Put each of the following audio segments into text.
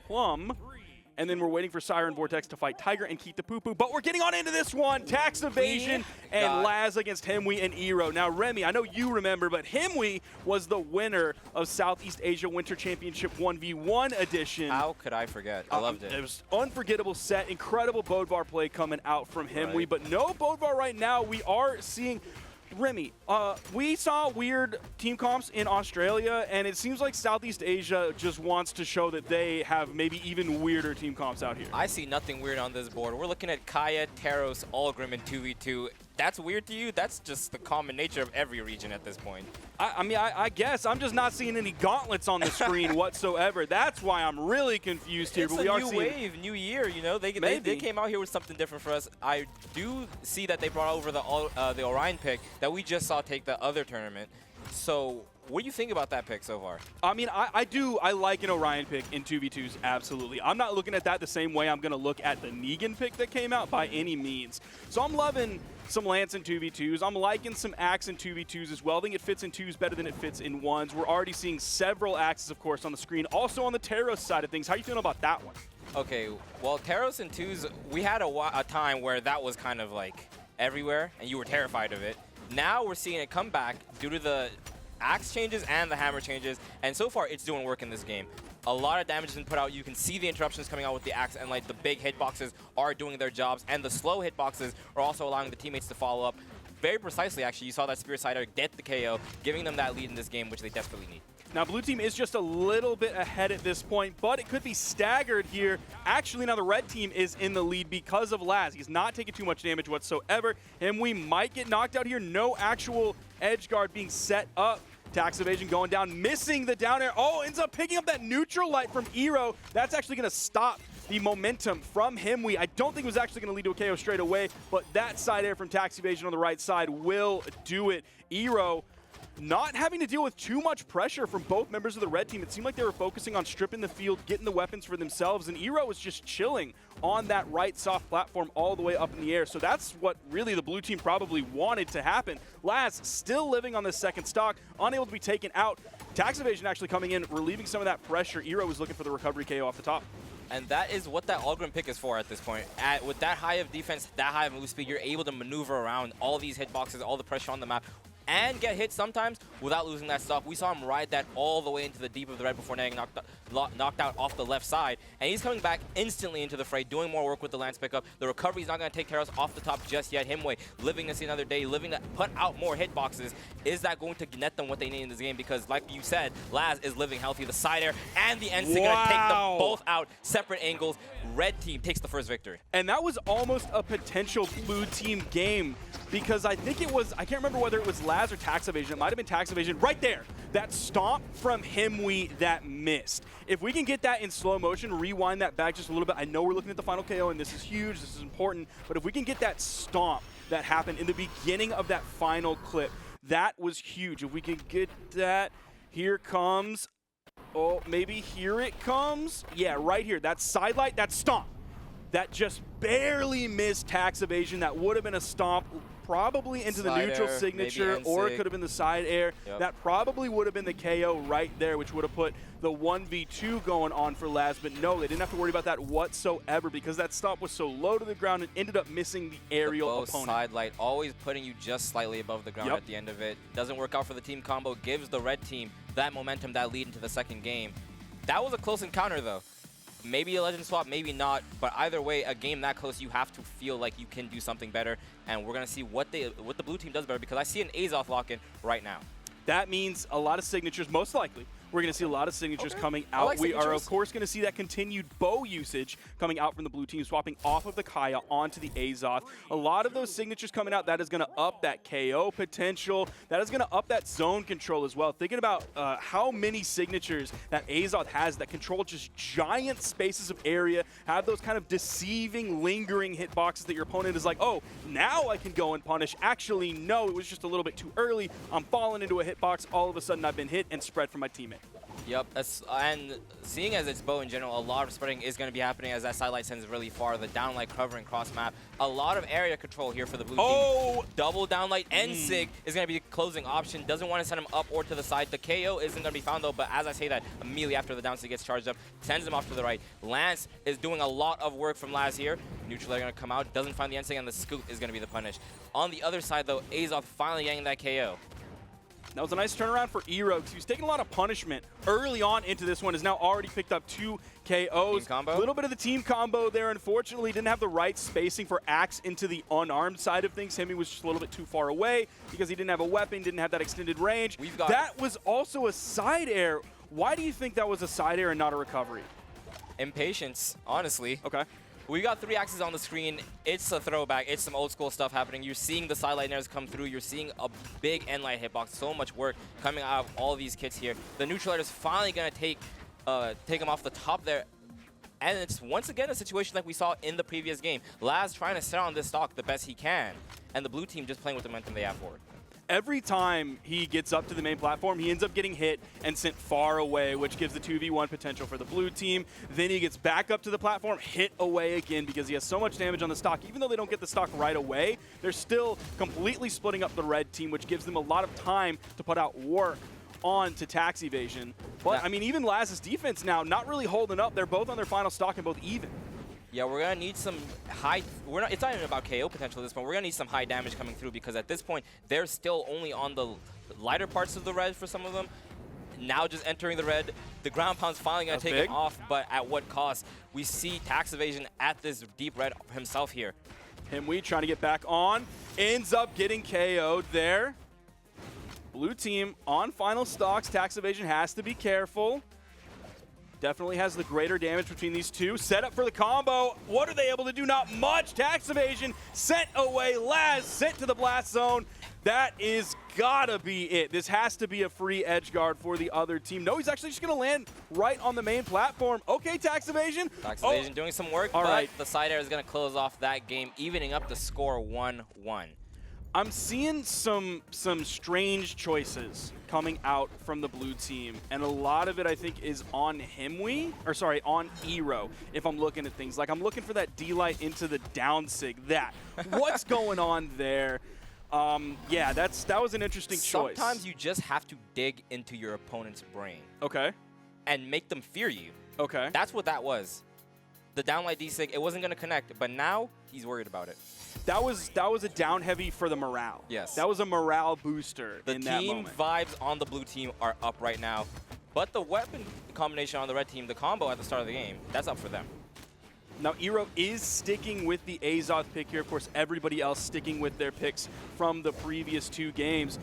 Plum. And then we're waiting for Siren Vortex to fight Tiger and keep the poo-poo. But we're getting on into this one. Tax Evasion and Laz against himwy and Eero. Now, Remy, I know you remember, but himwy was the winner of Southeast Asia Winter Championship 1v1 edition. How could I forget? I loved it. It was unforgettable set. Incredible Bodvar play coming out from himwy. But no Bodvar right now. We are seeing... Remy, we saw weird team comps in Australia, and it seems like Southeast Asia just wants to show that they have maybe even weirder team comps out here. I see nothing weird on this board. We're looking at Kaya, Taros, Algrim, and 2v2. That's weird to you? That's just the common nature of every region at this point. I mean, I guess I'm just not seeing any gauntlets on the screen whatsoever. That's why I'm really confused here. It's but we a are new seeing wave, new year. You know, they came out here with something different for us. I do see that they brought over the Orion pick that we just saw take the other tournament. So what do you think about that pick so far? I mean, I like an Orion pick in 2v2s, absolutely. I'm not looking at that the same way I'm going to look at the Negan pick that came out by any means. So I'm loving some Lance in 2v2s. I'm liking some Axe in 2v2s as well. I think it fits in 2s better than it fits in 1s. We're already seeing several Axes, of course, on the screen. Also on the Taros side of things, how are you feeling about that one? Okay, well, Taros and 2s, we had a time where that was kind of like everywhere, and you were terrified of it. Now we're seeing it come back due to the Axe changes and the hammer changes, and so far it's doing work in this game. A lot of damage has been put out. You can see the interruptions coming out with the Axe, and like the big hitboxes are doing their jobs, and the slow hitboxes are also allowing the teammates to follow up very precisely. Actually, you saw that Spirit Sider get the KO, giving them that lead in this game, which they desperately need. Now, blue team is just a little bit ahead at this point, but it could be staggered here. Actually, now the red team is in the lead because of Laz. He's not taking too much damage whatsoever, and we might get knocked out here. No actual edge guard being set up. Tax Evasion going down, missing the down air. Oh, ends up picking up that neutral light from Eero. That's actually going to stop the momentum from himwy. I don't think it was actually going to lead to a KO straight away, but that side air from Tax Evasion on the right side will do it. Eero not having to deal with too much pressure from both members of the red team. It seemed like they were focusing on stripping the field, getting the weapons for themselves, and Eero was just chilling on that right soft platform all the way up in the air. So that's what really the blue team probably wanted to happen. Laz still living on the second stock, unable to be taken out. Tax Evasion actually coming in, relieving some of that pressure. Eero was looking for the recovery KO off the top. And that is what that Algrim pick is for at this point. With that high of defense, that high of move speed, you're able to maneuver around all these hitboxes, all the pressure on the map, and get hit sometimes without losing that stock. We saw him ride that all the way into the deep of the red before getting knocked out off the left side. And he's coming back instantly into the fray, doing more work with the Lance pickup. The recovery is not going to take care of us off the top just yet. himwy living to see another day, living to put out more hitboxes. Is that going to net them what they need in this game? Because like you said, Laz is living healthy. The side air and the NC going to take them both out. Separate angles. Red team takes the first victory. And that was almost a potential blue team game, because I think it was, I can't remember whether it was Laz or Tax Evasion. It might have been Tax Evasion. Right there. That stomp from himwy that missed. If we can get that in slow motion, rewind that back just a little bit. I know we're looking at the final KO, and this is huge, this is important, but if we can get that stomp that happened in the beginning of that final clip, that was huge. If we can get that, here comes, oh, maybe here it comes. Yeah, right here. That sidelight, that stomp. That just barely missed Tax Evasion. That would have been a stomp, probably into the neutral signature, or it could have been the side air. Yep. That probably would have been the KO right there, which would have put the 1v2 going on for Laz. But no, they didn't have to worry about that whatsoever, because that stomp was so low to the ground and ended up missing the aerial opponent. Side light, always putting you just slightly above the ground at the end of it. Doesn't work out for the team combo, gives the red team that momentum, that lead into the second game. That was a close encounter though. Maybe a legend swap, maybe not, but either way, a game that close, you have to feel like you can do something better, and we're going to see what the blue team does better, because I see an Azoth lock-in right now. That means a lot of signatures, most likely. We're going to see a lot of signatures coming out. We are, of course, going to see that continued bow usage coming out from the blue team, swapping off of the Kaya onto the Azoth. A lot of those signatures coming out, that is going to up that KO potential. That is going to up that zone control as well. Thinking about how many signatures that Azoth has that control just giant spaces of area, have those kind of deceiving, lingering hitboxes that your opponent is like, oh, now I can go and punish. Actually, no, it was just a little bit too early. I'm falling into a hitbox. All of a sudden, I've been hit and spread from my teammate. Yep, and seeing as it's bow in general, a lot of spreading is going to be happening as that sidelight sends really far. The downlight covering cross map. A lot of area control here for the blue team. Double downlight and Sig is going to be the closing option. Doesn't want to send him up or to the side. The KO isn't going to be found though, but as I say that, immediately after the down Sig gets charged up, sends him off to the right. Lance is doing a lot of work from Laz here. Neutral are going to come out, doesn't find the end Sig, and the scoop is going to be the punish. On the other side though, Azoth finally getting that KO. That was a nice turnaround for Eero because he was taking a lot of punishment early on into this one. Has now already picked up 2 KOs. A little bit of the team combo there. Unfortunately, didn't have the right spacing for Axe into the unarmed side of things. himwy was just a little bit too far away because he didn't have a weapon, didn't have that extended range. That was also a side air. Why do you think that was a side air and not a recovery? Impatience, honestly. Okay. We got 3 axes on the screen. It's a throwback. It's some old school stuff happening. You're seeing the sidelight nairs come through. You're seeing a big end light hitbox. So much work coming out of all these kits here. The neutral is finally going to take him off the top there. And it's once again a situation like we saw in the previous game. Laz trying to sit on this stock the best he can. And the blue team just playing with the momentum they have forward. Every time he gets up to the main platform, he ends up getting hit and sent far away, which gives the 2v1 potential for the blue team. Then he gets back up to the platform, hit away again because he has so much damage on the stock. Even though they don't get the stock right away, they're still completely splitting up the red team, which gives them a lot of time to put out work on to tax evasion. But, I mean, even Laz's defense now not really holding up. They're both on their final stock and both even. Yeah, we're going to need some high... It's not even about KO potential at this point. We're going to need some high damage coming through because at this point, they're still only on the lighter parts of the red for some of them. Now just entering the red. The ground pound's finally going to take it off, but at what cost? We see tax evasion at this deep red himself here. himwy trying to get back on. Ends up getting KO'd there. Blue team on final stocks. Tax evasion has to be careful. Definitely has the greater damage between these two. Set up for the combo. What are they able to do? Not much. Tax evasion sent away. Laz sent to the blast zone. That is gotta be it. This has to be a free edge guard for the other team. No, he's actually just gonna land right on the main platform. Okay, tax evasion. Tax evasion doing some work, but the side air is gonna close off that game, evening up the score 1-1. I'm seeing some strange choices coming out from the blue team, and a lot of it I think is on himwy, or sorry, on Eero. If I'm looking at things like I'm looking for that D-light into the down sig. What's going on there? Yeah, that was an interesting choice. Sometimes you just have to dig into your opponent's brain. Okay. And make them fear you. Okay. That's what that was. The downlight D-sig, it wasn't going to connect, but now he's worried about it. That was a down heavy for the morale. Yes. That was a morale booster in that moment. The team vibes on the blue team are up right now. But the weapon combination on the red team, the combo at the start of the game, that's up for them. Now, Eero is sticking with the Azoth pick here. Of course, everybody else sticking with their picks from the previous 2 games.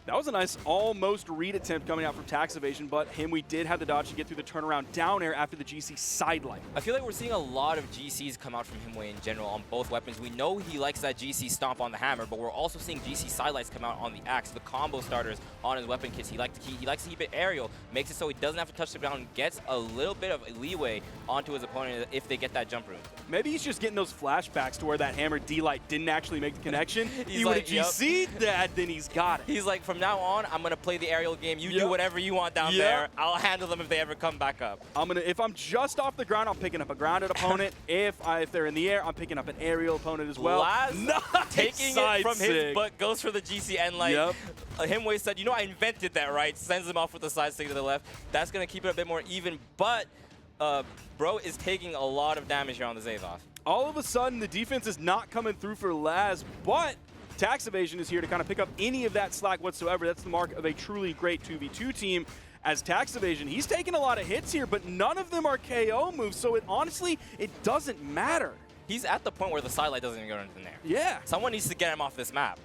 That was a nice almost read attempt coming out from tax evasion, but himwy did have the dodge to get through the turnaround down air after the GC sidelight. I feel like we're seeing a lot of GCs come out from himwy in general on both weapons. We know he likes that GC stomp on the hammer, but we're also seeing GC sidelights come out on the axe, the combo starters on his weapon kits. He likes to keep it aerial, makes it so he doesn't have to touch the ground, gets a little bit of leeway onto his opponent if they get that jump room. Maybe he's just getting those flashbacks to where that hammer D-light didn't actually make the connection. He would have GC'd that, then he's got it. He's like, from now on, I'm going to play the aerial game. You do whatever you want down there. I'll handle them if they ever come back up. If I'm just off the ground, I'm picking up a grounded opponent. If they're in the air, I'm picking up an aerial opponent as well. Laz taking it from his butt, goes for the GC end light. himwy said, you know, I invented that, right? Sends him off with the side stick to the left. That's going to keep it a bit more even, but Bro is taking a lot of damage here on the Azoth. All of a sudden, the defense is not coming through for Laz, but tax evasion is here to kind of pick up any of that slack whatsoever. That's the mark of a truly great 2v2 team. As tax evasion, he's taking a lot of hits here, but none of them are KO moves, so honestly, it doesn't matter. He's at the point where the sidelight doesn't even go into the air. Yeah. Someone needs to get him off this map.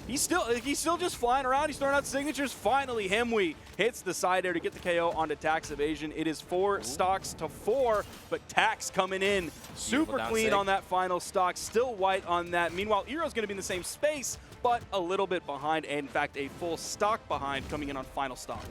He's still just flying around. He's throwing out signatures. Finally, himwy hits the side air to get the KO onto tax evasion. It is 4 stocks to 4, but tax coming in super clean on that final stock. Still white on that. Meanwhile, Eero's going to be in the same space, but a little bit behind. And in fact, a full stock behind coming in on final stock.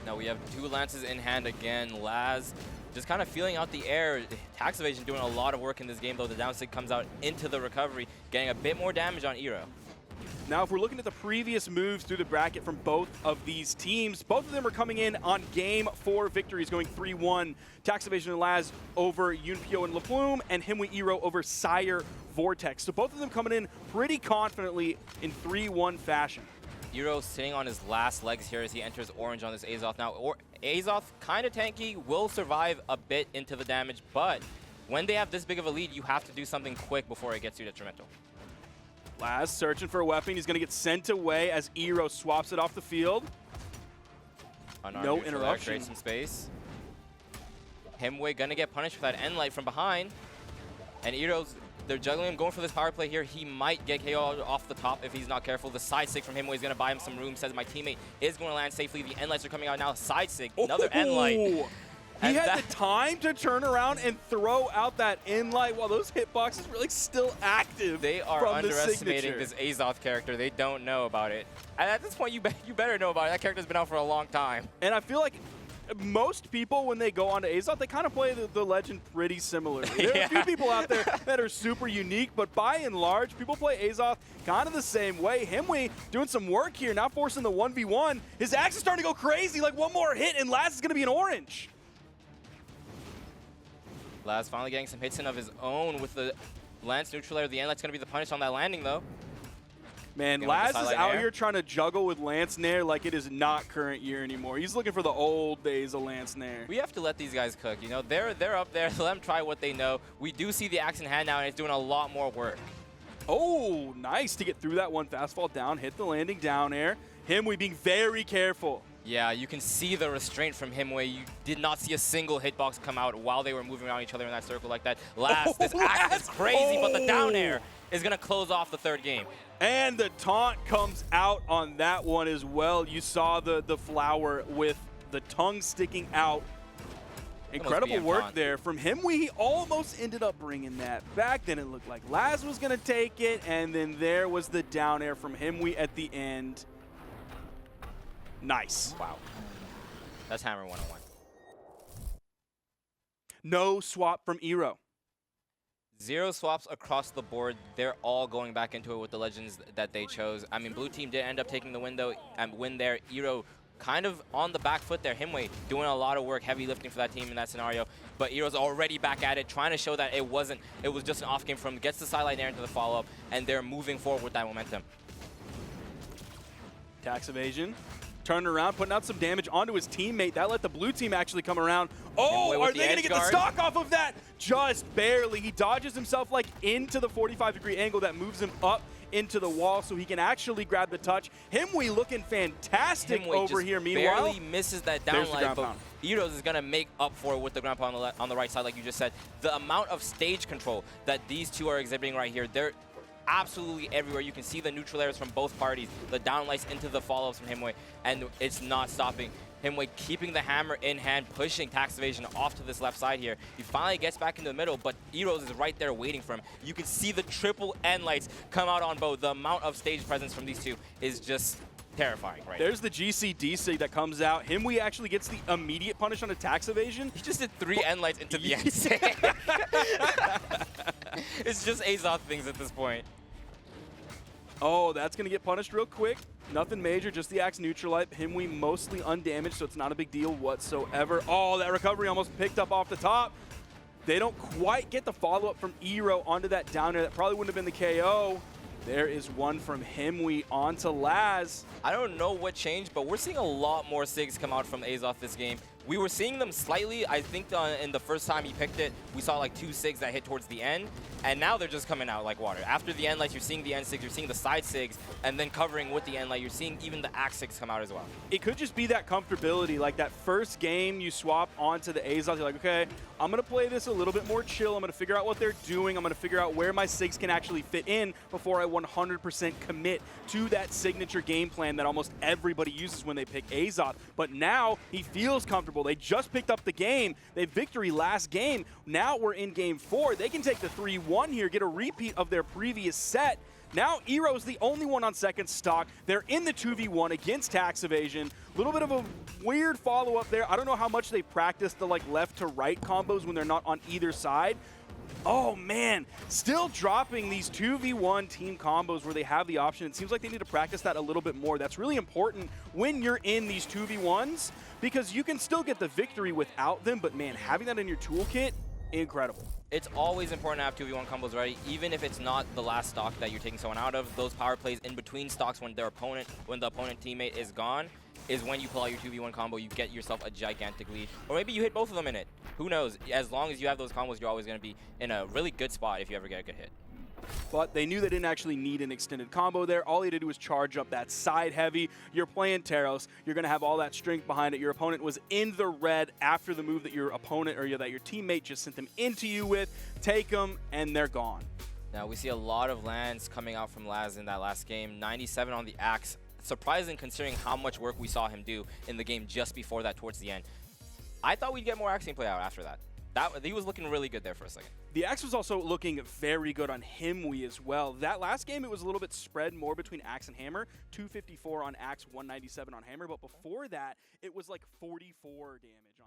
Now we have 2 lances in hand again. Laz just kind of feeling out the air. Tax evasion doing a lot of work in this game, though. The down stick comes out into the recovery, getting a bit more damage on Eero. Now, if we're looking at the previous moves through the bracket from both of these teams, both of them are coming in on game 4 victories, going 3-1. taxiivation and Laz over Yunpyo and LaPlume, and himwy Eero over Sire Vortex. So both of them coming in pretty confidently in 3-1 fashion. Eero sitting on his last legs here as he enters orange on this Azoth. Now, Azoth, kind of tanky, will survive a bit into the damage, but when they have this big of a lead, you have to do something quick before it gets you detrimental. Laz searching for a weapon. He's going to get sent away as Eero swaps it off the field. No interruption. Creates some space. himwy going to get punished for that end light from behind. And Eero's, they're juggling him, going for this power play here. He might get KO off the top if he's not careful. The side sig from himwy is going to buy him some room. Says my teammate is going to land safely. The end lights are coming out now. Side sig, another end light. He had the time to turn around and throw out that in-light while those hitboxes were like still active. They are underestimating this Azoth character. They don't know about it. And at this point, you better know about it. That character's been out for a long time. And I feel like most people, when they go on to Azoth, they kind of play the legend pretty similarly. There are a few people out there that are super unique, but by and large, people play Azoth kind of the same way. himwy doing some work here, now forcing the 1v1. His axe is starting to go crazy, like one more hit, and Laz is going to be an orange. Laz finally getting some hits in of his own with the Lance neutralizer. The end light's going to be the punish on that landing, though. Man, Laz is out here trying to juggle with Lance Nair like it is not current year anymore. He's looking for the old days of Lance Nair. We have to let these guys cook. You know, they're up there. Let them try what they know. We do see the axe in hand now, and it's doing a lot more work. Oh, nice to get through that one fastfall down, hit the landing down air. himwy being very careful. Yeah, you can see the restraint from himwy. You did not see a single hitbox come out while they were moving around each other in that circle like that. Laz, this axe is crazy, but the down air is going to close off the third game. And the taunt comes out on that one as well. You saw the flower with the tongue sticking out. Incredible work there from himwy. He almost ended up bringing that back. Then it looked like Laz was going to take it, and then there was the down air from himwy at the end. Nice. Wow. That's Hammer 101. No swap from Eero. 0 swaps across the board. They're all going back into it with the legends that they chose. I mean, blue team did end up taking the win there. Eero kind of on the back foot there. himwy doing a lot of work, heavy lifting for that team in that scenario. But Eero's already back at it, trying to show that it was just an off game from him. Gets the sideline there into the follow-up, and they're moving forward with that momentum. taxiivation. Turning around, putting out some damage onto his teammate. That let the blue team actually come around. Oh, are they going to get the stock off of that? Just barely. He dodges himself like into the 45-degree angle that moves him up into the wall so he can actually grab the touch. himwy looking fantastic over here. Meanwhile, barely misses that down light, but Eeros is going to make up for it with the ground pound on the right side, like you just said. The amount of stage control that these two are exhibiting right here, they're absolutely everywhere. You can see the neutral airs from both parties, the downlights into the follow-ups from himwy, and it's not stopping. himwy keeping the hammer in hand, pushing taxiivation off to this left side here. He finally gets back into the middle, but Eeros is right there waiting for him. You can see the triple end lights come out on both. The amount of stage presence from these two is just terrifying right There's the GCD sig that comes out. himwy actually gets the immediate punish on a taxiivation. He just did 3 end lights into the end sig. It's just Azoth things at this point. Oh, that's going to get punished real quick. Nothing major, just the axe neutralite. himwy mostly undamaged, so it's not a big deal whatsoever. Oh, that recovery almost picked up off the top. They don't quite get the follow-up from Eero onto that down air. That probably wouldn't have been the KO. There is one from himwy onto Laz. I don't know what changed, but we're seeing a lot more SIGs come out from Azoth this game. We were seeing them slightly. I think in the first time he picked it, we saw like 2 SIGs that hit towards the end, and now they're just coming out like water. After the end lights, you're seeing the end SIGs, you're seeing the side SIGs, and then covering with the end light, you're seeing even the axe SIGs come out as well. It could just be that comfortability, like that first game you swap onto the Azoth, you're like, okay, I'm going to play this a little bit more chill. I'm going to figure out what they're doing. I'm going to figure out where my SIGs can actually fit in before I 100% commit to that signature game plan that almost everybody uses when they pick Azoth. But now he feels comfortable. They just picked up the game. They victory last game. Now we're in game 4. They can take the 3-1 here, get a repeat of their previous set. Now Eero's the only one on second stock. They're in the 2v1 against taxiivation. A little bit of a weird follow-up there. I don't know how much they practice the like left to right combos when they're not on either side. Oh man, still dropping these 2v1 team combos where they have the option. It seems like they need to practice that a little bit more. That's really important when you're in these 2v1s because you can still get the victory without them, but man, having that in your toolkit, incredible. It's always important to have 2v1 combos ready, even if it's not the last stock that you're taking someone out of. Those power plays in between stocks when the opponent teammate is gone is when you pull out your 2v1 combo, you get yourself a gigantic lead. Or maybe you hit both of them in it. Who knows? As long as you have those combos, you're always going to be in a really good spot if you ever get a good hit. But they knew they didn't actually need an extended combo there. All he had to do was charge up that side heavy. You're playing Taros. You're going to have all that strength behind it. Your opponent was in the red after the move that your opponent or that your teammate just sent them into you with. Take them, and they're gone. Now, we see a lot of lands coming out from Laz in that last game. 97 on the Axe. Surprising considering how much work we saw him do in the game just before that towards the end. I thought we'd get more Axe play out after that. He was looking really good there for a second. The Axe was also looking very good on himwy as well. That last game, it was a little bit spread more between Axe and Hammer. 254 on Axe, 197 on Hammer. But before that, it was like 44 damage